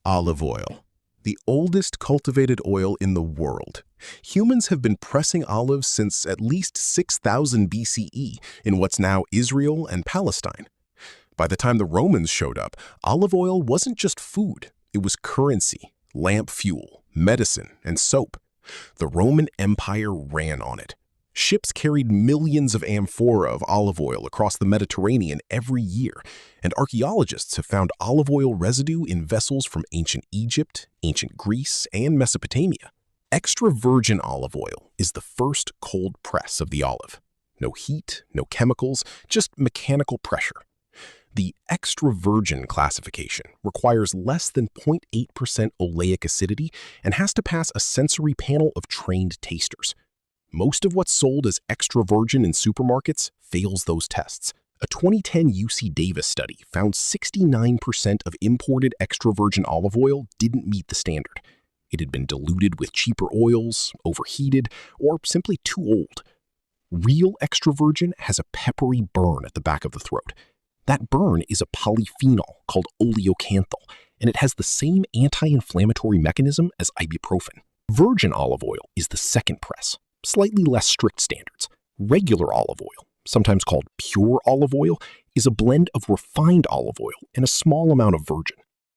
Olive oil, the oldest cultivated oil in the world. Humans have been pressing olives since at least 6000 BCE in what's now Israel and Palestine. By the time the Romans showed up, olive oil wasn't just food, it was currency, lamp fuel, medicine, and soap. The Roman Empire ran on it. Ships carried millions of amphora of olive oil across the Mediterranean every year, and archaeologists have found olive oil residue in vessels from ancient Egypt, ancient Greece, and Mesopotamia. Extra virgin olive oil is the first cold press of the olive. No heat, no chemicals, just mechanical pressure. The extra virgin classification requires less than 0.8% oleic acidity and has to pass a sensory panel of trained tasters. Most of what's sold as extra virgin in supermarkets fails those tests. A 2010 UC Davis study found 69% of imported extra virgin olive oil didn't meet the standard. It had been diluted with cheaper oils, overheated, or simply too old. Real extra virgin has a peppery burn at the back of the throat. That burn is a polyphenol called oleocanthal, and it has the same anti-inflammatory mechanism as ibuprofen. Virgin olive oil is the second press. Slightly less strict standards. Regular olive oil, sometimes called pure olive oil, is a blend of refined olive oil and a small amount of virgin.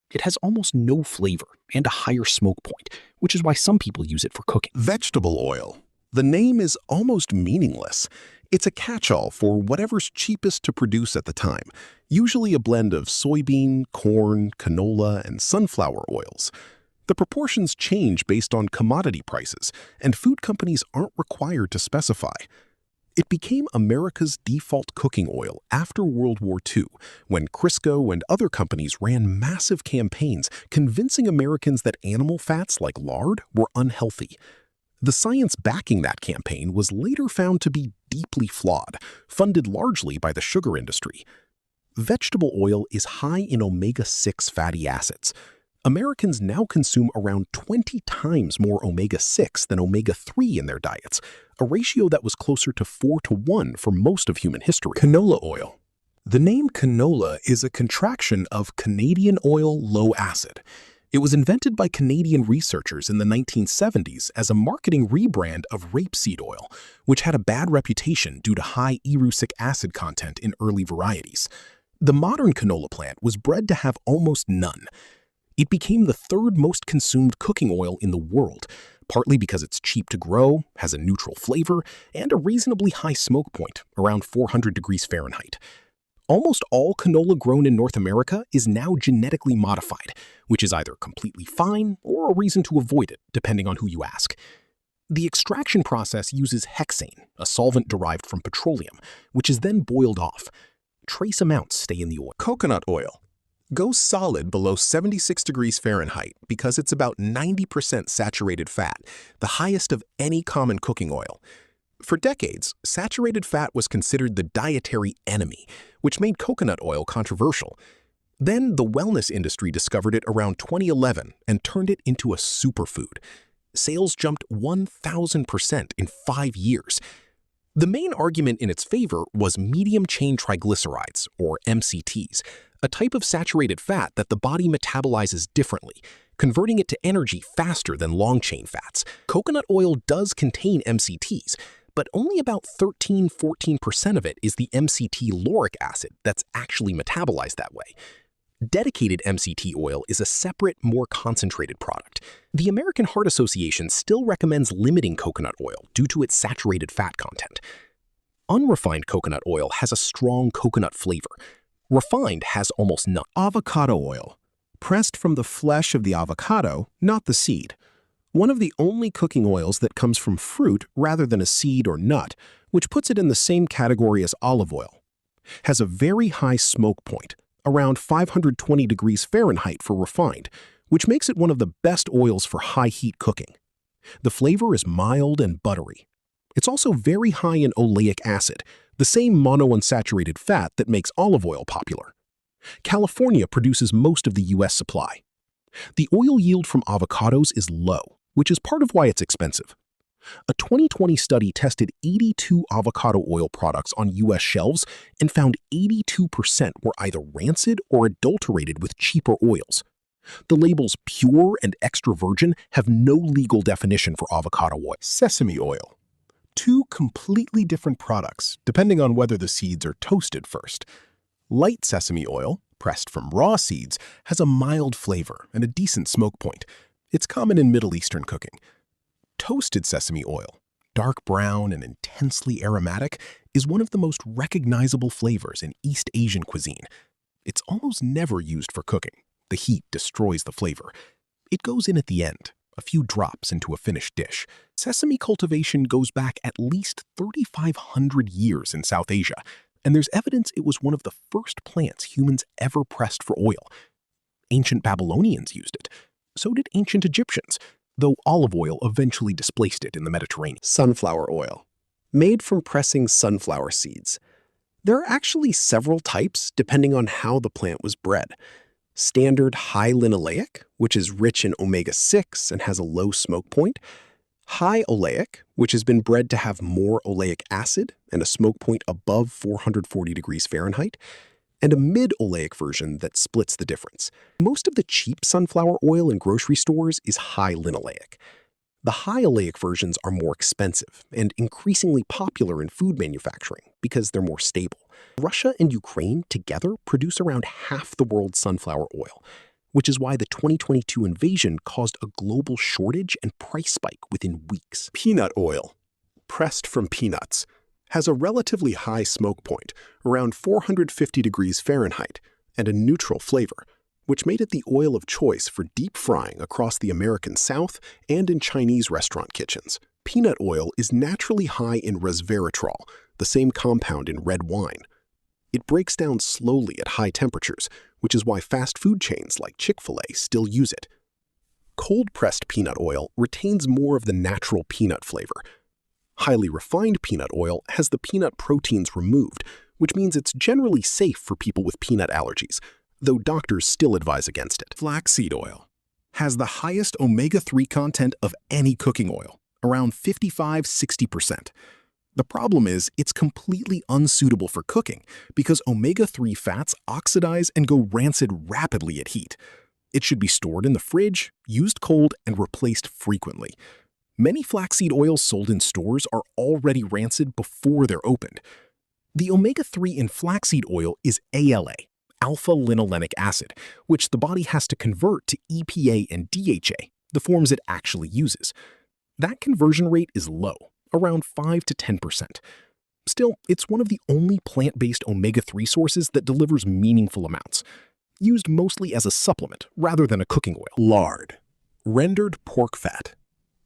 It has almost no flavor and a higher smoke point, which is why some people use it for cooking. Vegetable oil. The name is almost meaningless. It's a catch-all for whatever's cheapest to produce at the time, usually a blend of soybean, corn, canola, and sunflower oils. The proportions change based on commodity prices, and food companies aren't required to specify. It became America's default cooking oil after World War II, when Crisco and other companies ran massive campaigns convincing Americans that animal fats like lard were unhealthy. The science backing that campaign was later found to be deeply flawed, funded largely by the sugar industry. Vegetable oil is high in omega-6 fatty acids. Americans now consume around 20 times more omega-6 than omega-3 in their diets, a ratio that was closer to 4-to-1 for most of human history. Canola oil. The name canola is a contraction of Canadian oil low acid. It was invented by Canadian researchers in the 1970s as a marketing rebrand of rapeseed oil, which had a bad reputation due to high erucic acid content in early varieties. The modern canola plant was bred to have almost none. It became the third most consumed cooking oil in the world, partly because it's cheap to grow, has a neutral flavor, and a reasonably high smoke point, around 400 degrees Fahrenheit. Almost all canola grown in North America is now genetically modified, which is either completely fine or a reason to avoid it, depending on who you ask. The extraction process uses hexane, a solvent derived from petroleum, which is then boiled off. Trace amounts stay in the oil. Coconut oil. Goes solid below 76 degrees Fahrenheit because it's about 90% saturated fat, the highest of any common cooking oil. For decades, saturated fat was considered the dietary enemy, which made coconut oil controversial. Then the wellness industry discovered it around 2011 and turned it into a superfood. Sales jumped 1,000% in 5 years. The main argument in its favor was medium-chain triglycerides, or MCTs, a type of saturated fat that the body metabolizes differently, converting it to energy faster than long-chain fats. Coconut oil does contain MCTs, but only about 13–14% of it is the MCT lauric acid that's actually metabolized that way. Dedicated MCT oil is a separate, more concentrated product. The American Heart Association still recommends limiting coconut oil due to its saturated fat content. Unrefined coconut oil has a strong coconut flavor. Refined has almost none. Avocado oil. Pressed from the flesh of the avocado, not the seed. One of the only cooking oils that comes from fruit rather than a seed or nut, which puts it in the same category as olive oil. Has a very high smoke point, around 520 degrees Fahrenheit for refined, which makes it one of the best oils for high-heat cooking. The flavor is mild and buttery. It's also very high in oleic acid, the same monounsaturated fat that makes olive oil popular. California produces most of the U.S. supply. The oil yield from avocados is low, which is part of why it's expensive. A 2020 study tested 82 avocado oil products on U.S. shelves and found 82% were either rancid or adulterated with cheaper oils. The labels pure and extra virgin have no legal definition for avocado oil. Sesame oil. Two completely different products, depending on whether the seeds are toasted first. Light sesame oil, pressed from raw seeds, has a mild flavor and a decent smoke point. It's common in Middle Eastern cooking. Toasted sesame oil, dark brown and intensely aromatic, is one of the most recognizable flavors in East Asian cuisine. It's almost never used for cooking. The heat destroys the flavor. It goes in at the end, a few drops into a finished dish. Sesame cultivation goes back at least 3,500 years in South Asia, and there's evidence it was one of the first plants humans ever pressed for oil. Ancient Babylonians used it. So did ancient Egyptians, though olive oil eventually displaced it in the Mediterranean. Sunflower oil, made from pressing sunflower seeds. There are actually several types depending on how the plant was bred. Standard high linoleic, which is rich in omega-6 and has a low smoke point. High oleic, which has been bred to have more oleic acid and a smoke point above 440 degrees Fahrenheit. And a mid-oleic version that splits the difference. Most of the cheap sunflower oil in grocery stores is high linoleic. The high oleic versions are more expensive and increasingly popular in food manufacturing because they're more stable. Russia and Ukraine together produce around half the world's sunflower oil, which is why the 2022 invasion caused a global shortage and price spike within weeks. Peanut oil, pressed from peanuts, has a relatively high smoke point, around 450 degrees Fahrenheit, and a neutral flavor, which made it the oil of choice for deep frying across the American South and in Chinese restaurant kitchens. Peanut oil is naturally high in resveratrol, the same compound in red wine. It breaks down slowly at high temperatures, which is why fast food chains like Chick-fil-A still use it. Cold-pressed peanut oil retains more of the natural peanut flavor. Highly refined peanut oil has the peanut proteins removed, which means it's generally safe for people with peanut allergies, though doctors still advise against it. Flaxseed oil has the highest omega-3 content of any cooking oil, around 55–60%. The problem is it's completely unsuitable for cooking because omega-3 fats oxidize and go rancid rapidly at heat. It should be stored in the fridge, used cold, and replaced frequently. Many flaxseed oils sold in stores are already rancid before they're opened. The omega-3 in flaxseed oil is ALA, alpha-linolenic acid, which the body has to convert to EPA and DHA, the forms it actually uses. That conversion rate is low, around 5 to 10%. Still, it's one of the only plant-based omega-3 sources that delivers meaningful amounts, used mostly as a supplement rather than a cooking oil. Lard, rendered pork fat.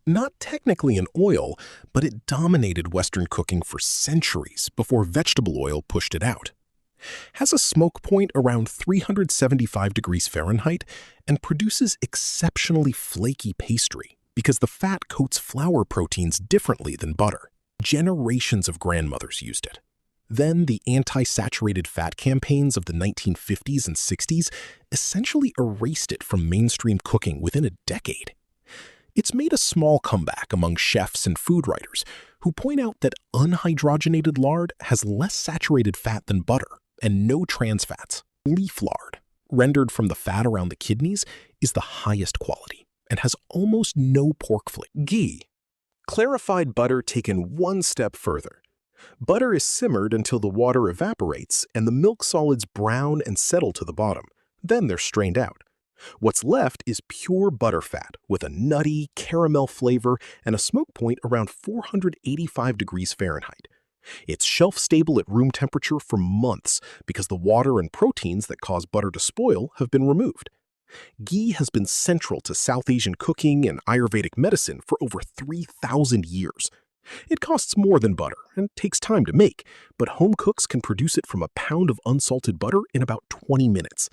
Not technically an oil, but it dominated Western cooking for centuries before vegetable oil pushed it out. Has a smoke point around 375 degrees Fahrenheit and produces exceptionally flaky pastry because the fat coats flour proteins differently than butter. Generations of grandmothers used it. Then the anti-saturated fat campaigns of the 1950s and 60s essentially erased it from mainstream cooking within a decade. It's made a small comeback among chefs and food writers who point out that unhydrogenated lard has less saturated fat than butter and no trans fats. Leaf lard, rendered from the fat around the kidneys, is the highest quality and has almost no pork flavor. Ghee, clarified butter taken one step further. Butter is simmered until the water evaporates and the milk solids brown and settle to the bottom. Then they're strained out. What's left is pure butter fat with a nutty, caramel flavor and a smoke point around 485 degrees Fahrenheit. It's shelf-stable at room temperature for months because the water and proteins that cause butter to spoil have been removed. Ghee has been central to South Asian cooking and Ayurvedic medicine for over 3,000 years. It costs more than butter and takes time to make, but home cooks can produce it from a pound of unsalted butter in about 20 minutes.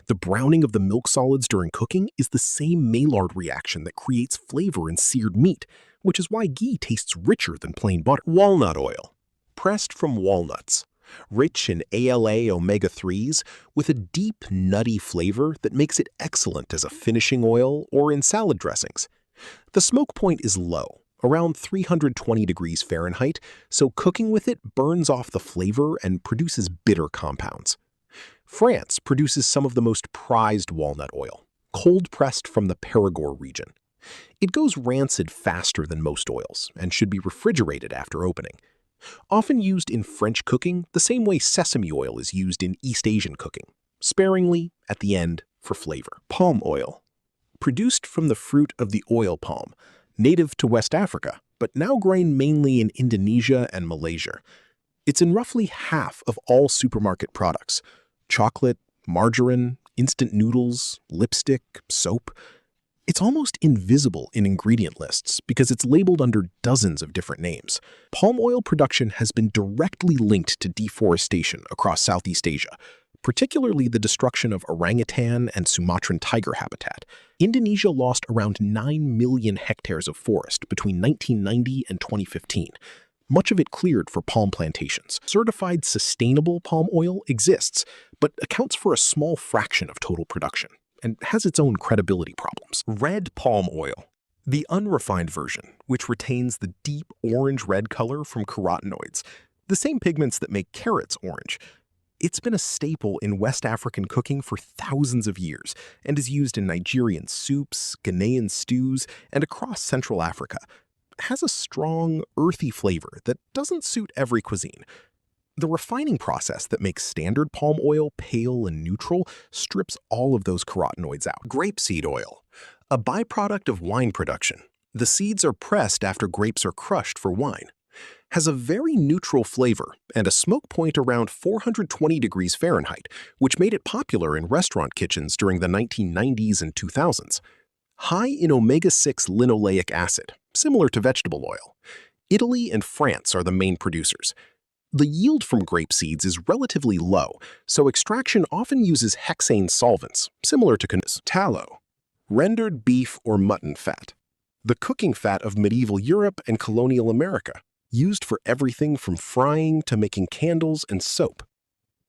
The browning of the milk solids during cooking is the same Maillard reaction that creates flavor in seared meat, which is why ghee tastes richer than plain butter. Walnut oil, pressed from walnuts, rich in ALA omega-3s with a deep, nutty flavor that makes it excellent as a finishing oil or in salad dressings. The smoke point is low, around 320 degrees Fahrenheit, so cooking with it burns off the flavor and produces bitter compounds. France produces some of the most prized walnut oil, cold-pressed from the Perigord region. It goes rancid faster than most oils and should be refrigerated after opening. Often used in French cooking the same way sesame oil is used in East Asian cooking, sparingly at the end for flavor. Palm oil. Produced from the fruit of the oil palm, native to West Africa, but now grown mainly in Indonesia and Malaysia. It's in roughly half of all supermarket products: chocolate, margarine, instant noodles, lipstick, soap. It's almost invisible in ingredient lists because it's labeled under dozens of different names. Palm oil production has been directly linked to deforestation across Southeast Asia, particularly the destruction of orangutan and Sumatran tiger habitat. Indonesia lost around 9 million hectares of forest between 1990 and 2015. Much of it cleared for palm plantations. Certified sustainable palm oil exists, but accounts for a small fraction of total production and has its own credibility problems. Red palm oil. The unrefined version, which retains the deep orange-red color from carotenoids, the same pigments that make carrots orange. It's been a staple in West African cooking for thousands of years and is used in Nigerian soups, Ghanaian stews, and across Central Africa. It has a strong, earthy flavor that doesn't suit every cuisine. The refining process that makes standard palm oil pale and neutral strips all of those carotenoids out. Grapeseed oil, a byproduct of wine production. The seeds are pressed after grapes are crushed for wine. Has a very neutral flavor and a smoke point around 420 degrees Fahrenheit, which made it popular in restaurant kitchens during the 1990s and 2000s. High in omega-6 linoleic acid, similar to vegetable oil. Italy and France are the main producers. The yield from grape seeds is relatively low, so extraction often uses hexane solvents, similar to canola. Tallow, rendered beef or mutton fat. The cooking fat of medieval Europe and colonial America, used for everything from frying to making candles and soap.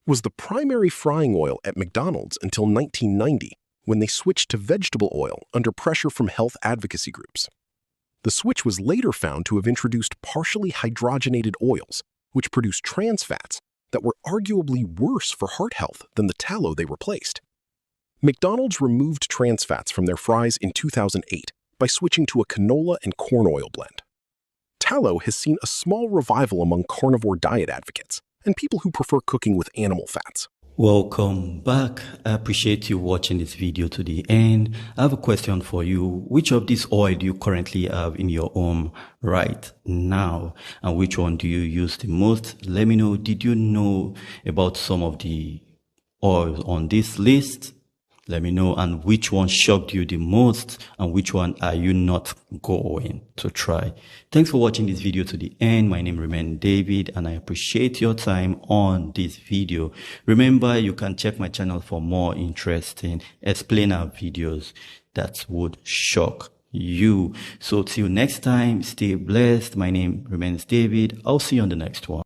Was the primary frying oil at McDonald's until 1990, when they switched to vegetable oil under pressure from health advocacy groups. The switch was later found to have introduced partially hydrogenated oils, which produced trans fats that were arguably worse for heart health than the tallow they replaced. McDonald's removed trans fats from their fries in 2008 by switching to a canola and corn oil blend. Tallow has seen a small revival among carnivore diet advocates and people who prefer cooking with animal fats. Welcome back. I appreciate you watching this video to the end. I have a question for you. Which of this oil do you currently have in your home right now? And which one do you use the most? Let me know. Did you know about some of the oils on this list? Let me know. And which one shocked you the most? And which one are you not going to try? Thanks for watching this video to the end. My name remains David and I appreciate your time on this video. Remember, you can check my channel for more interesting explainer videos that would shock you. So till next time, stay blessed. My name remains David. I'll see you on the next one.